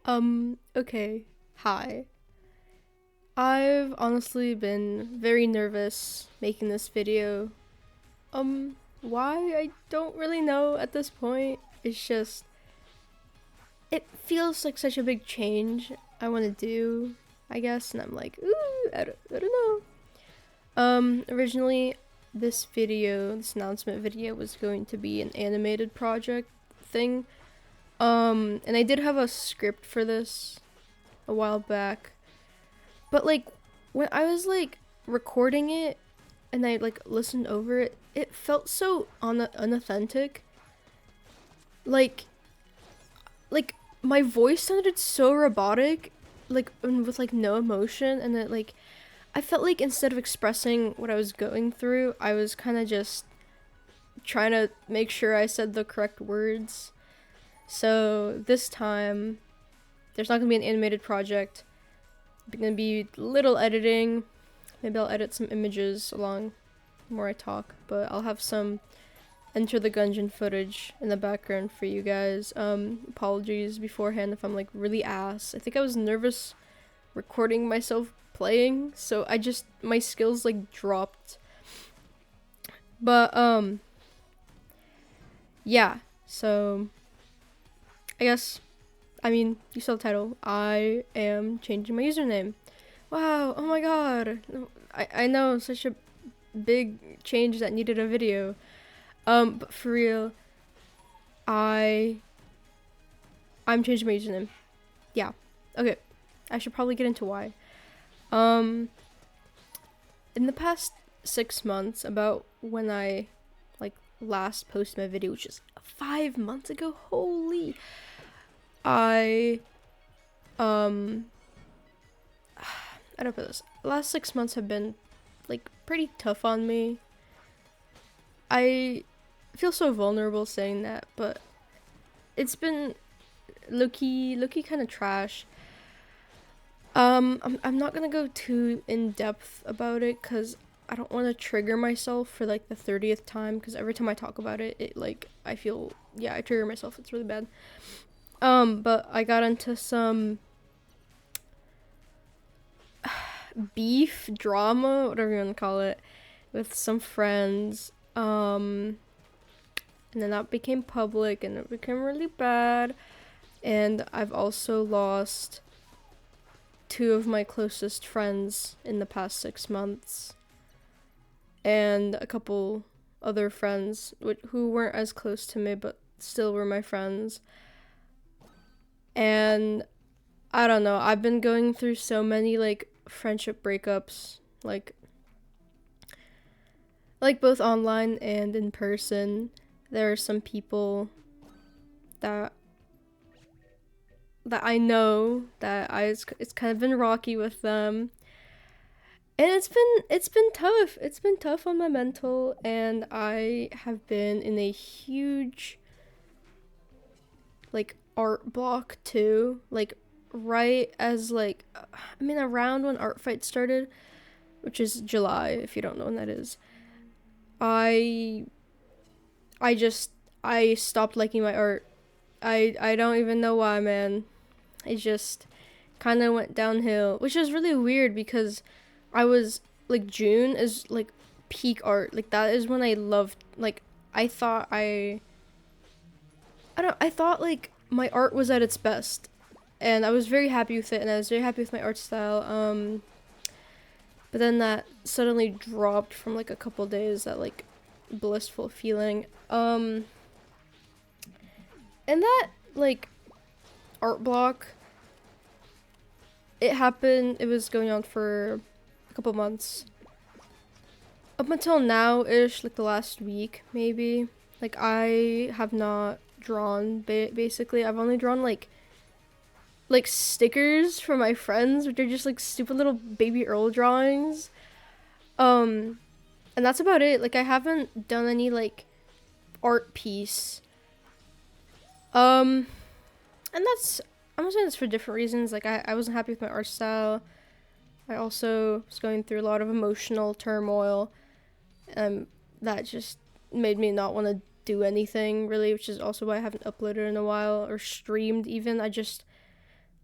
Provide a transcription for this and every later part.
Okay. Hi. I've honestly been very nervous making this video. Why? I don't really know at this point. It's just, it feels like such a big change I want to do, I guess, and I'm like, ooh, I don't know. Originally, this announcement video was going to be an animated project thing. And I did have a script for this a while back. But like when I was like recording it and I like listened over it, it felt so unauthentic. Like like my voice sounded so robotic, like and with like no emotion, and it like I felt like instead of expressing what I was going through, I was kind of just trying to make sure I said the correct words. So this time, there's not gonna be an animated project. It's gonna be little editing. Maybe I'll edit some images along more I talk, but I'll have some Enter the Gungeon footage in the background for you guys. Apologies beforehand if I'm like really ass. I think I was nervous recording myself playing, so my skills like dropped. But yeah, so I guess, you saw the title. I am changing my username. Wow, oh my god. I know, such a big change that needed a video. But for real, I I'm changing my username. Yeah. Okay. I should probably get into why. Um in the past 6 months, about when I like last posted my video, which is 5 months ago, holy, I I don't know this. The last 6 months have been like pretty tough on me. I feel so vulnerable saying that, but it's been low-key kind of trash. I'm not gonna go too in depth about it because I don't want to trigger myself for like the 30th time, because every time I talk about it, I feel, yeah, I trigger myself. It's really bad. But I got into some beef drama, whatever you want to call it, with some friends. And then that became public and it became really bad. And I've also lost two of my closest friends in the past 6 months, and a couple other friends who weren't as close to me but still were my friends. And I don't know, I've been going through so many like friendship breakups, like both online and in person. There are some people that I know that it's kind of been rocky with them. And it's been tough. It's been tough on my mental, and I have been in a huge like art block too. Like right as around when Art Fight started, which is July, if you don't know when that is. I I stopped liking my art. I don't even know why, man. It just kind of went downhill, which is really weird because I was like, June is like peak art. Like that is when I loved, like I thought I thought like my art was at its best, and I was very happy with it, and I was very happy with my art style. But then that suddenly dropped from like a couple days, that like blissful feeling. And that like art block, it was going on for a couple months. Up until now-ish, like the last week, maybe. Like, I have not drawn, basically. I've only drawn, like stickers for my friends, which are just, like, stupid little baby Earl drawings. And that's about it. Like, I haven't done any, like, art piece. And I'm saying this for different reasons. Like, I wasn't happy with my art style. I also was going through a lot of emotional turmoil. That just made me not want to do anything, really, which is also why I haven't uploaded in a while, or streamed even.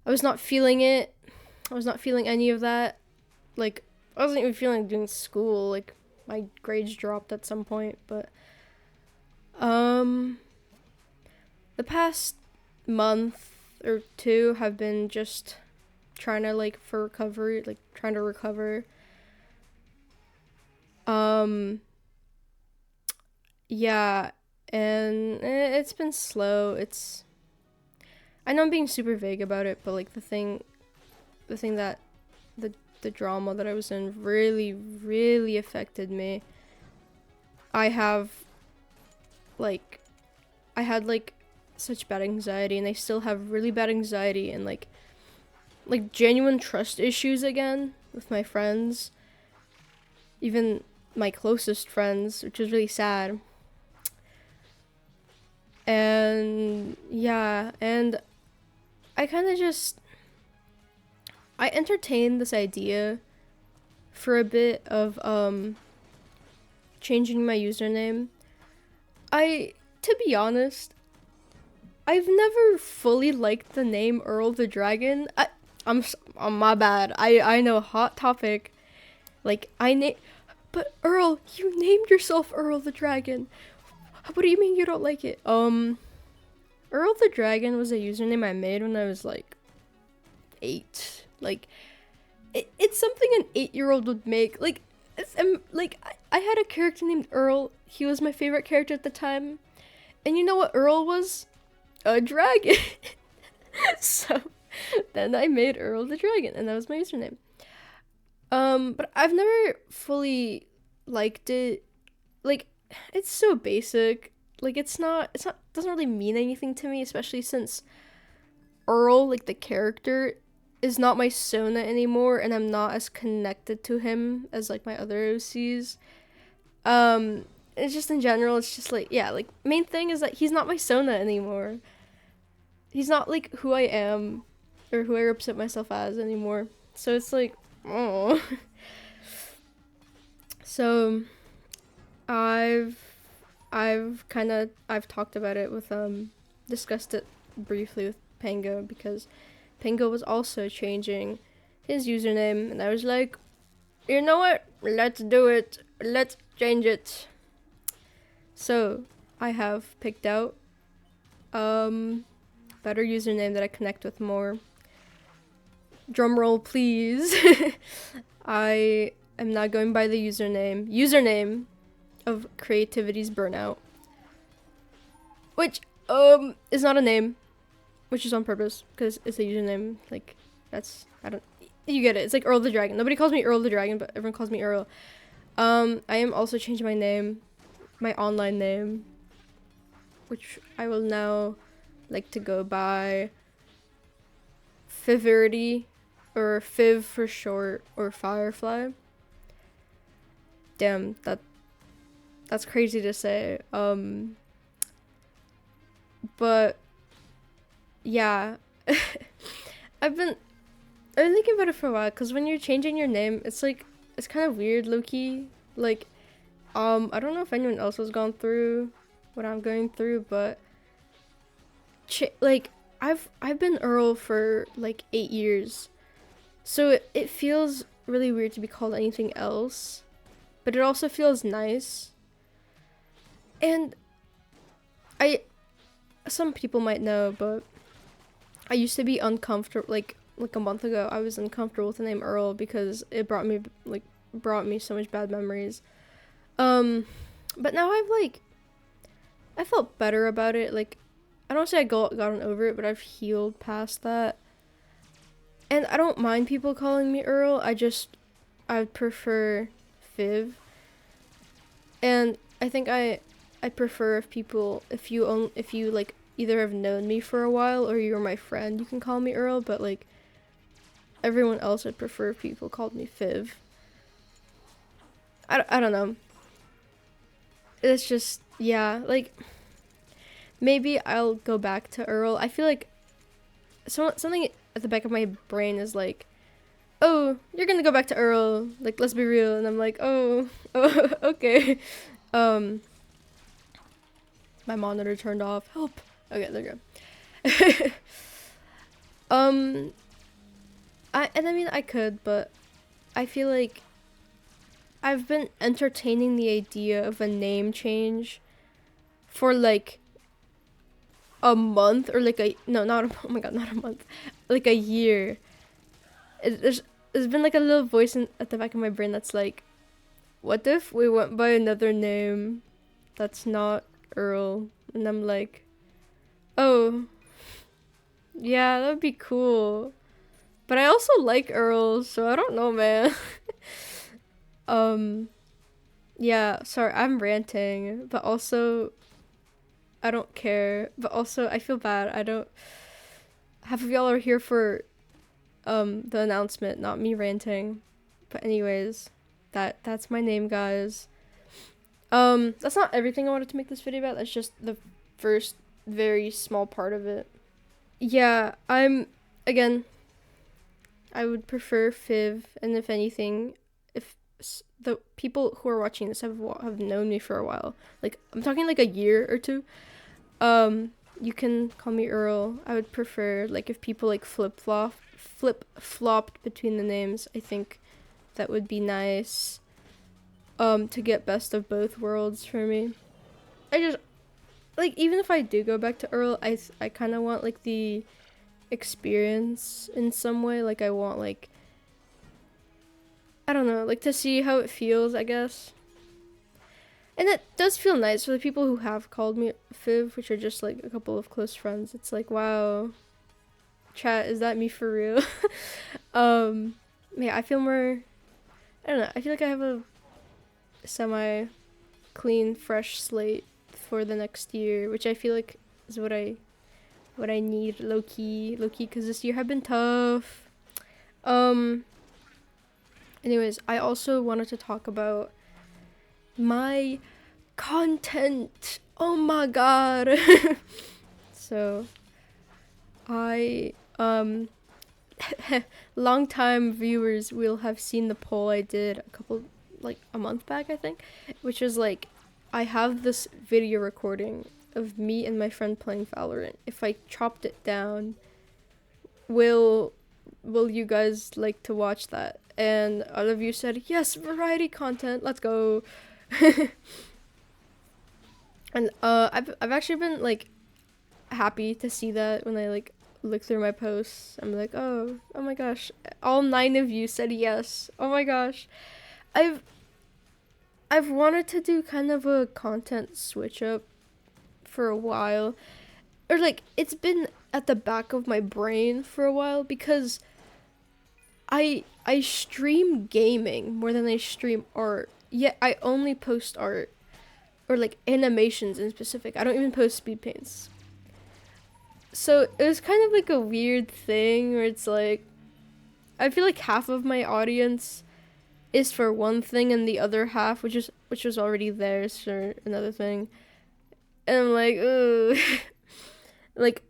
I was not feeling it. I was not feeling any of that. Like, I wasn't even feeling doing school. Like, my grades dropped at some point, but the past month or two have been just trying to like for recovery, like trying to recover. Yeah, and it's been slow. I know I'm being super vague about it, but like the thing that the drama that I was in really affected me. I have like I had like such bad anxiety, and I still have really bad anxiety and like genuine trust issues again with my friends, even my closest friends, which is really sad. And yeah, and I kind of just I entertained this idea for a bit of changing my username. To be honest, I've never fully liked the name EarlTheDragon. I'm my bad. I know, hot topic. Like but Earl, you named yourself EarlTheDragon. What do you mean you don't like it? EarlTheDragon was a username I made when I was like 8. Like, it's something an 8-year-old would make. Like, I had a character named Earl. He was my favorite character at the time. And you know what Earl was? A dragon. So then I made EarlTheDragon, and that was my username. But I've never fully liked it. Like, it's so basic. Like, doesn't really mean anything to me, especially since Earl, like the character, is not my Sona anymore, and I'm not as connected to him as like my other OCs. It's just in general, it's just like, yeah, like main thing is that he's not my Sona anymore. He's not like who I am or who I represent myself as anymore. So it's like, oh. So I've talked about it with discussed it briefly with Pango, because Pango was also changing his username, and I was like, you know what? Let's do it. Let's change it. So I have picked out better username that I connect with more. Drumroll, please. I am not going by the username of CreativitysBurnout, which is not a name, which is on purpose because it's a username. Like, you get it. It's like EarlTheDragon. Nobody calls me EarlTheDragon, but everyone calls me Earl. I am also changing my name, my online name, which I will now like to go by Fivirity, or Fiv for short, or Firefly. Damn, that's crazy to say. But yeah, I've been thinking about it for a while, because when you're changing your name, it's like, it's kind of weird, low-key. Like, I don't know if anyone else has gone through what I'm going through, but like, I've been Earl for like 8 years, so it feels really weird to be called anything else, but it also feels nice. And some people might know, but I used to be uncomfortable, like a month ago, I was uncomfortable with the name Earl because it brought me so much bad memories. But now I felt better about it. Like, I don't say I gotten over it, but I've healed past that. And I don't mind people calling me Earl. I prefer Fiv. And I think I prefer if you like either have known me for a while or you're my friend, you can call me Earl, but like everyone else, I prefer if people called me Fiv. I don't know. It's just, yeah, like, maybe I'll go back to Earl. I feel like something at the back of my brain is like, oh, you're gonna go back to Earl, like, let's be real. And I'm like, oh, okay. My monitor turned off. Help. Okay, there you go. I mean I could, but I feel like I've been entertaining the idea of a name change for like a month, or like a no, not a, oh my god, not a month, like a year. There's been like a little voice at the back of my brain that's like, what if we went by another name that's not Earl? And I'm like, oh, yeah, that'd be cool. But I also like Earl, so I don't know, man. um, yeah, sorry, I'm ranting, but also I don't care. But also I feel bad. I don't. Half of y'all are here for the announcement, not me ranting. But anyways, that's my name, guys. That's not everything I wanted to make this video about. That's just the first very small part of it. Yeah, again, I would prefer Fiv, and if anything, if the people who are watching this have known me for a while, like I'm talking like a year or two, you can call me Earl. I would prefer, like, if people like flip flopped between the names. I think that would be nice. To get best of both worlds for me. I just like, even if I do go back to Earl, I kind of want like the experience in some way. Like I want, like, I don't know, like to see how it feels, I guess. And it does feel nice for the people who have called me Fiv, which are just like a couple of close friends. It's like, wow, chat, is that me for real? Yeah, I feel more, I don't know, I feel like I have a semi clean, fresh slate for the next year, which I feel like is what I need, low key, because this year have been tough. Anyways, I also wanted to talk about my content. Oh my god. So I long time viewers will have seen the poll I did a month back, I think, which was like, I have this video recording of me and my friend playing Valorant. If I chopped it down, will you guys like to watch that? And all of you said, yes, variety content, let's go. And I've actually been like happy to see that when I like look through my posts. I'm like, oh my gosh, all 9 of you said yes. Oh my gosh. I've wanted to do kind of a content switch up for a while, or like it's been at the back of my brain for a while, because I stream gaming more than I stream art. Yet I only post art, or like animations in specific. I don't even post speed paints. So it was kind of like a weird thing where it's like, I feel like half of my audience is for one thing, and the other half, which was already theirs, for another thing. And I'm like, ooh. Like,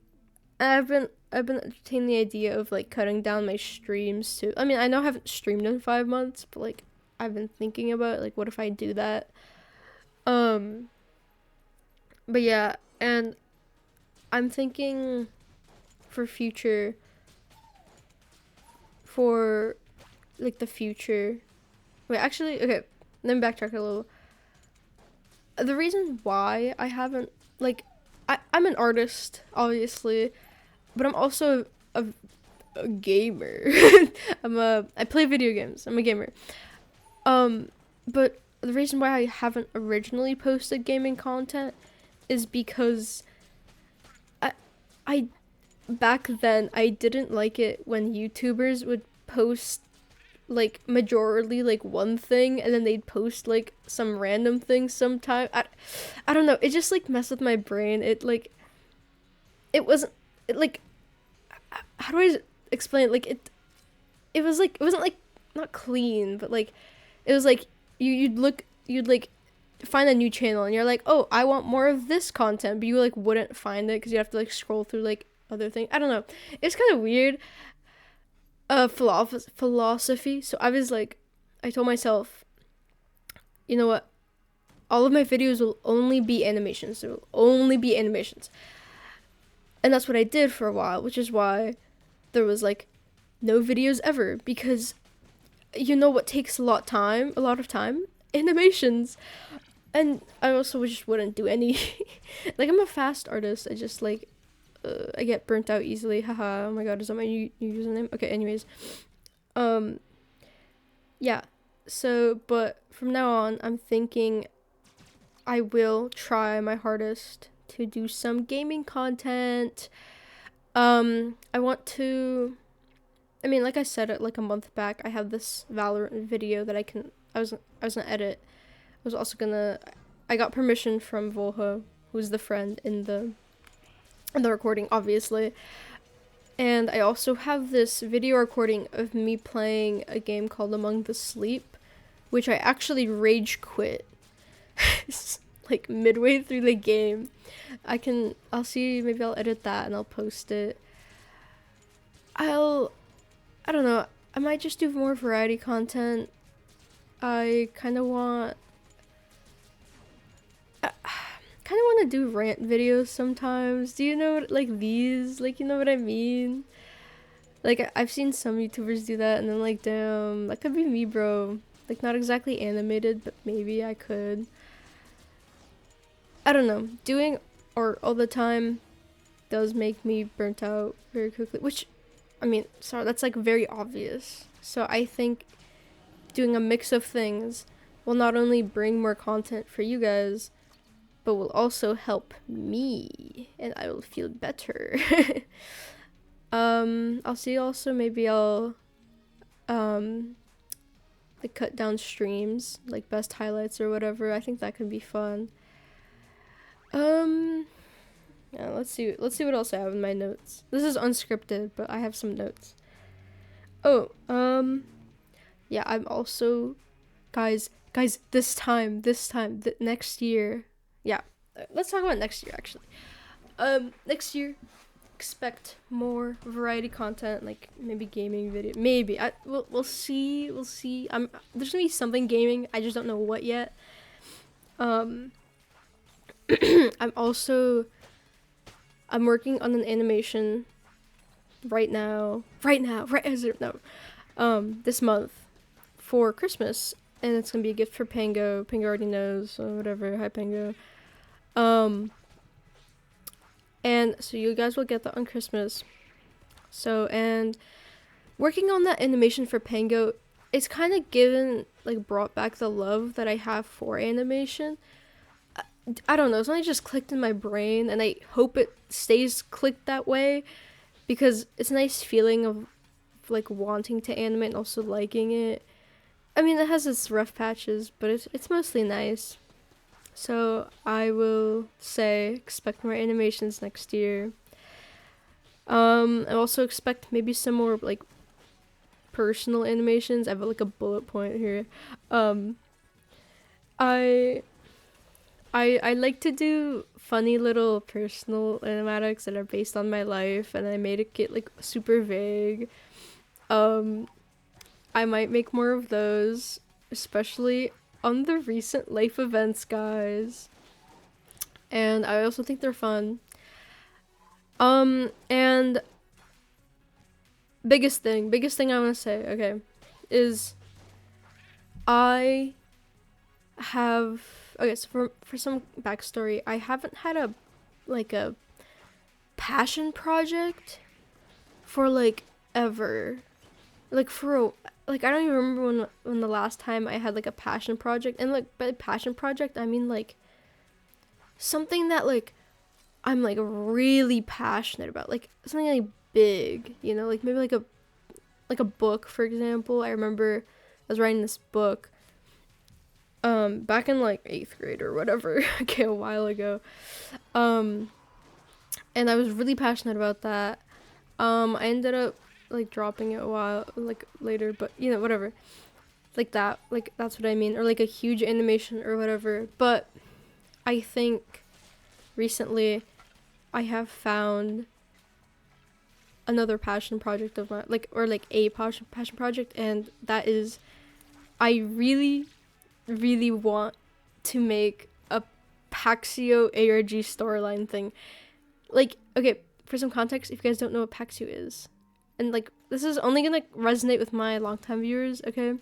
I've been entertaining the idea of like cutting down my streams too. I mean, I know I haven't streamed in 5 months, but like I've been thinking about, like, what if I do that? But yeah, and I'm thinking for like the future. Wait, actually, okay, let me backtrack a little. The reason why I haven't, like, I'm an artist, obviously, but I'm also a gamer. I play video games. I'm a gamer. But the reason why I haven't originally posted gaming content is because I back then I didn't like it when YouTubers would post like majorly like one thing, and then they'd post like some random thing sometime. I don't know, it just like messed with my brain. It like, it wasn't, it like, how do I explain it? Like it was like, it wasn't like, not clean, but like, it was like you'd like find a new channel and you're like, oh, I want more of this content, but you like wouldn't find it because you have to like scroll through like other things. I don't know, it's kind of weird philosophy. So I was like, I told myself, you know what, all of my videos will only be animations. There will only be animations. And that's what I did for a while, which is why there was like no videos ever, because you know what takes a lot of time? Animations. And I also just wouldn't do any. Like, I'm a fast artist. I just like I get burnt out easily. Haha. Oh my god, is that my new username? Okay, anyways. Yeah. So, but from now on, I'm thinking I will try my hardest to do some gaming content. I want to, I mean, like I said it like a month back, I have this Valorant video that I was gonna edit. I was also gonna, I got permission from Volha, who's the friend in the recording, obviously. And I also have this video recording of me playing a game called Among the Sleep, which I actually rage quit. Like midway through the game. I'll see, maybe I'll edit that and I'll post it. I don't know, I might just do more variety content. I kind of want to do rant videos sometimes. Do you know what, like these? Like, you know what I mean? Like, I've seen some YouTubers do that, and I'm like, damn, that could be me, bro. Like, not exactly animated, but maybe I could. I don't know. Doing art all the time does make me burnt out very quickly, which, I mean, sorry, that's like very obvious. So I think doing a mix of things will not only bring more content for you guys, but will also help me, and I will feel better. I'll see also, maybe I'll like cut down streams, like best highlights or whatever. I think that could be fun. Yeah, let's see what else I have in my notes. This is unscripted, but I have some notes. Oh, yeah, I'm also, guys, this time, next year. Yeah, let's talk about next year, actually. Next year, expect more variety content, like maybe gaming video. Maybe we'll see. There's gonna be something gaming. I just don't know what yet. I'm working on an animation right this month for Christmas, and it's gonna be a gift for Pango. Pango already knows, so whatever. Hi, Pango. And so you guys will get that on Christmas. So, and working on that animation for Pango, it's kind of brought back the love that I have for animation. I don't know, it's only just clicked in my brain, and I hope it stays clicked that way, because it's a nice feeling of like wanting to animate and also liking it. I mean, it has its rough patches, but it's mostly nice. So I will say expect more animations next year. I also expect maybe some more like personal animations. I have like a bullet point here. I like to do funny little personal animatics that are based on my life, and I made it get like super vague. I might make more of those, especially on the recent life events, guys. And I also think they're fun. And biggest thing I want to say, okay, is I have, okay, so for some backstory, I haven't had a passion project for like ever. Like I don't even remember when the last time I had like a passion project. And like by passion project, I mean like something that like I'm like really passionate about, like something like big, you know, like maybe like a book, for example. I remember I was writing this book back in like 8th grade or whatever. Okay, a while ago. And I was really passionate about that. I ended up like dropping it a while like later, but you know, whatever, like that, like that's what I mean. Or like a huge animation or whatever. But I think recently I have found another passion project of mine, like, or like a passion project, and that is, I really want to make a Paxyo ARG storyline thing. Like, okay, for some context, if you guys don't know what Paxyo is, and like this is only gonna resonate with my longtime viewers, okay?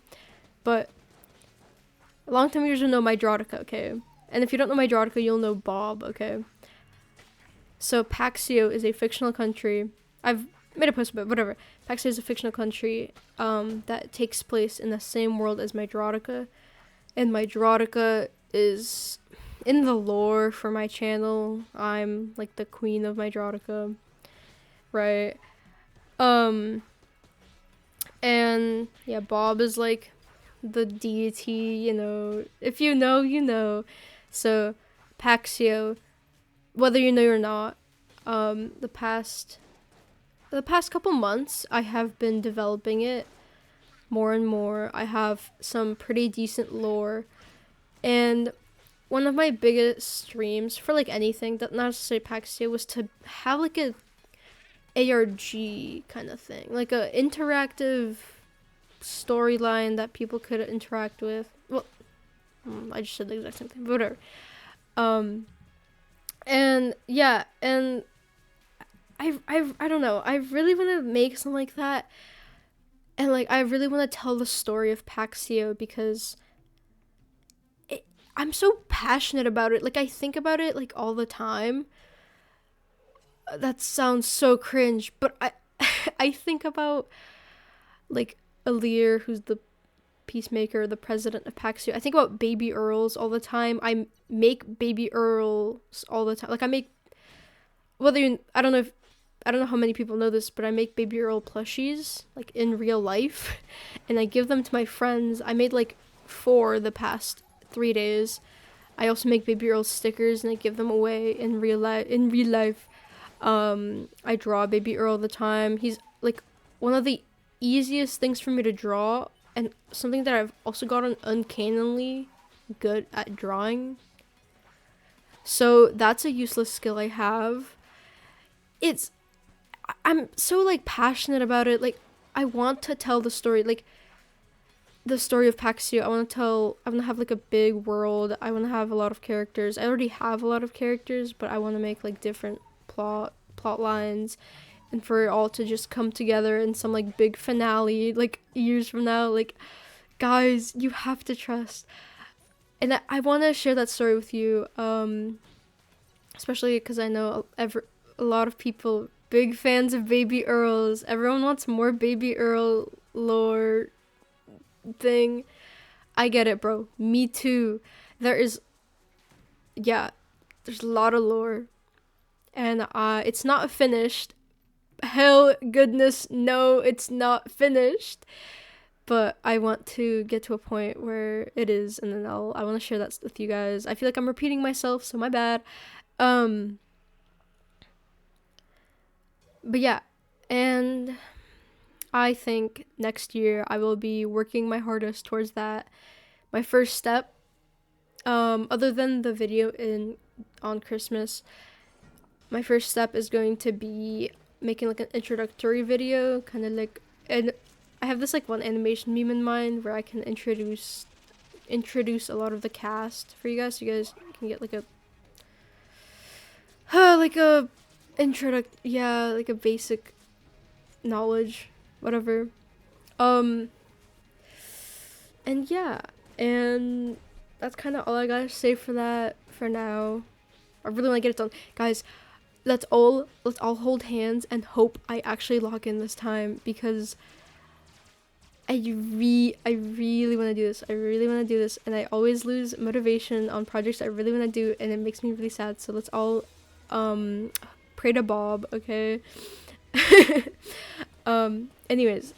But longtime viewers will know Mydrotica, okay? And if you don't know Mydrotica, you'll know Bob, okay? So Paxyo is a fictional country. I've made a post about it, whatever. Paxyo is a fictional country that takes place in the same world as Mydrotica. And Mydrotica is in the lore for my channel. I'm like the queen of Mydrotica, right? And yeah, Bob is like the deity, you know. If you know, you know. So Paxyo, whether you know or not, the past couple months I have been developing it more and more. I have some pretty decent lore, and one of my biggest streams for like anything, that not necessarily Paxyo, was to have like a ARG kind of thing, like a interactive storyline that people could interact with. Well, I just said the exact same thing, but whatever. And yeah, and I don't know, I really want to make something like that, and like I really want to tell the story of Paxyo because I'm so passionate about it. Like I think about it like all the time. That sounds so cringe, but I think about like Alir, who's the peacemaker, the president of Paxyo. I think about baby Earls all the time. I make baby Earls all the time. Like I make, I don't know how many people know this, but I make baby Earl plushies like in real life, and I give them to my friends. I made like 4 the past 3 days. I also make baby Earl stickers and I give them away in real life. I draw baby Earl all the time. He's like one of the easiest things for me to draw, and something that I've also gotten uncannily good at drawing. So that's a useless skill I have. I'm so like passionate about it. Like I want to tell the story, like the story of Paxyo. I want to have like a big world. I want to have a lot of characters. I already have a lot of characters, but I want to make like different plot lines, and for it all to just come together in some like big finale like years from now. Like guys, you have to trust, and I want to share that story with you, especially because I know a lot of people big fans of baby Earls. Everyone wants more baby Earl lore thing. I get it, bro. Me too. There's a lot of lore, and it's not finished. Hell goodness, no, it's not finished. But I want to get to a point where it is, and then I want to share that with you guys. I feel like I'm repeating myself, so my bad. But yeah, and I think next year I will be working my hardest towards that. My first step, other than the video on Christmas, my first step is going to be making like an introductory video, kind of like, and I have this like one animation meme in mind where I can introduce a lot of the cast for you guys, so you guys can get like a like a like a basic knowledge, whatever. And yeah, and that's kind of all I gotta say for that for now. I really want to get it done, guys. Let's all hold hands and hope I actually log in this time, because I really want to do this. I really want to do this, and I always lose motivation on projects I really want to do, and it makes me really sad. So let's all pray to Bob, okay? Anyways,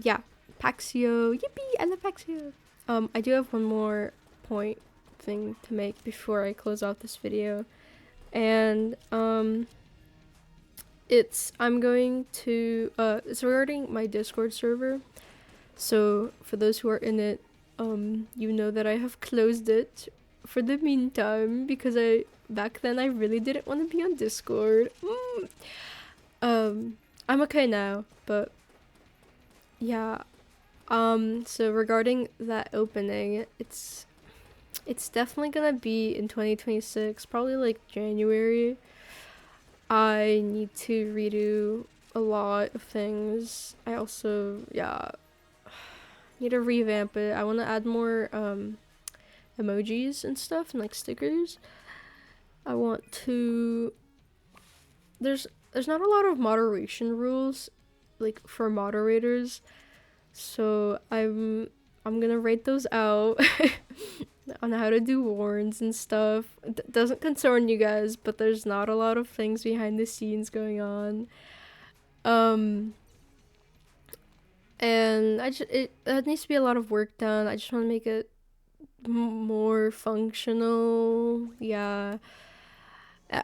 yeah, Paxyo, yippee, I love Paxyo. I do have one more thing to make before I close out this video, and it's regarding my Discord server. So for those who are in it, you know that I have closed it for the meantime, because back then I really didn't want to be on Discord. I'm okay now, but yeah. So regarding that opening, it's definitely gonna be in 2026, probably like January. I need to redo a lot of things. I also, yeah, need to revamp it. I want to add more emojis and stuff and like stickers. I want to there's not a lot of moderation rules like for moderators, so I'm gonna write those out on how to do warns and stuff. It doesn't concern you guys, but there's not a lot of things behind the scenes going on. And it needs to be a lot of work done. I just want to make it more functional. Yeah.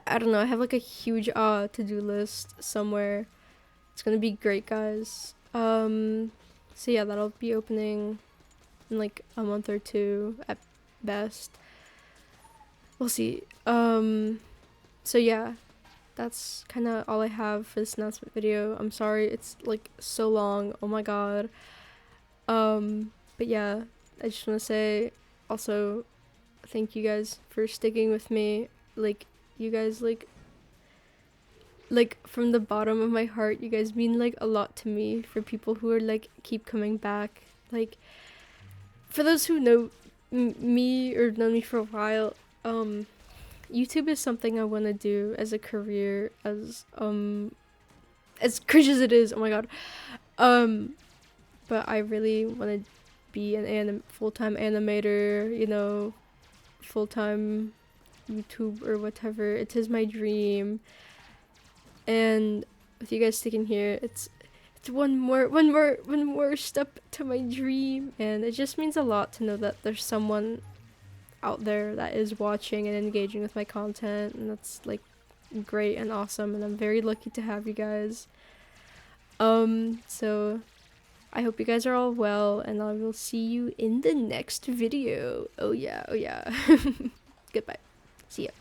I don't know. I have like a huge to-do list somewhere. It's gonna be great, guys. So yeah, that'll be opening in like a month or two at best. We'll see. So yeah, that's kind of all I have for this announcement video. I'm sorry it's like so long. Oh my god. But yeah, I just want to say also thank you guys for sticking with me. Like, you guys like from the bottom of my heart, you guys mean like a lot to me. For people who are like keep coming back, like for those who know me or know me for a while, YouTube is something I want to do as a career, as cringe as it is. Oh my god. But I really want to be an full-time animator, you know, full-time YouTube or whatever. It is my dream. And with you guys sticking here, it's one more step to my dream, and it just means a lot to know that there's someone out there that is watching and engaging with my content, and that's like great and awesome, and I'm very lucky to have you guys. So I hope you guys are all well, and I will see you in the next video. Oh yeah. Goodbye. See ya.